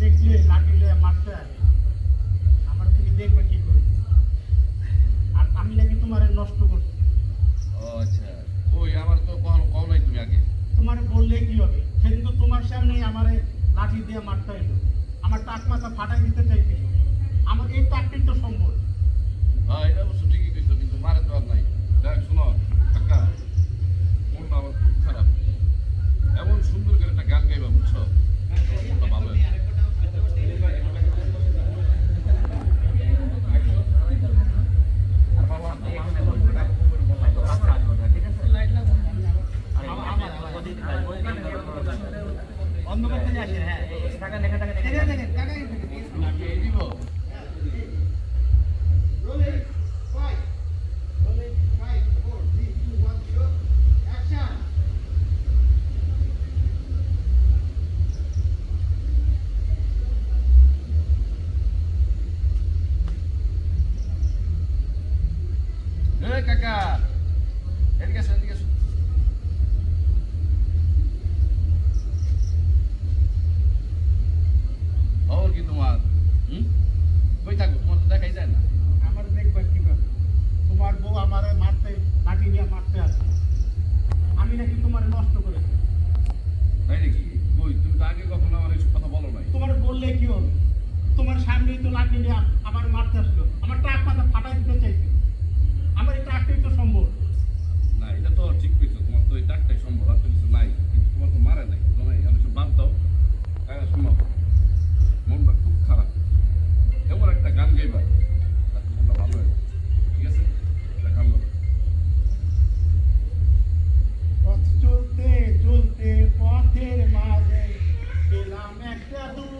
দেখলে লাগিলে মারতে আসে আমার তুমি দেখবে কি করে আর আমি নাকি তোমার নষ্ট করছি। ও আচ্ছা, ওই আমার তো কও নাই তুমি আগে। তোমার বললে কি হবে, সেদিন তো তোমার সামনেই আমারে লাঠি দিয়ে মারতে এলো, আমার টাক মাথা ফাটাই দিতে চাইছিল। আমার এই টাকটির তো সম্ভব। হ্যাঁ, এটা অবশ্য ঠিকই কইছো, কিন্তু মারে তো আর নাই। দেখ শোনো কাকা, মনটা আমার খুব খারাপ। এমন সুন্দর করে একটা গান গাইবা, বুঝছো? মনটা ভালো হয়। অন্ধকার থেকে আসে। হ্যাঁ, টাকা লেখা টাকা দিব। কাকা, এদিকে আসো, এদিকে আসো। খবর কি তোমার? কই থাকো? তোমার তো দেখাই যায় না। আমার দেখবে কিভাবে তোমার বউ আমারে মারতে লাঠি দিয়ে মারতে আসে, আমি নাকি তোমার নষ্ট করেছি। তাই নাকি? কই, তুমি তো আগে কখনো আমার এইসব কথা বলো নাই। তোমার বললে কি হবে, তোমার সামনেই তো লাঠি নিয়ে আমার মারতে আসলো, আমার টাক মাথা ফাটাই দিতে চাইছে। আমার এই টাকটাই তো সম্ভব। না, এটা তো ঠিক কইছো, তোমার তো এই টাকটাই সম্ভব, আর তো কিছু নাই। কিন্তু তোমার তো মারে নাই, বুঝো নাই? আমি সব বাদ দাও। কাকা শোনো, মনটা খুব খারাপ। এমন একটা গান গাইবা, তাতে মনটা ভালো হয়ে যাবে। ঠিক আছে? একটা গান গাও। পথ চলতে চলতে পথের মাঝে পেলাম একটা দূর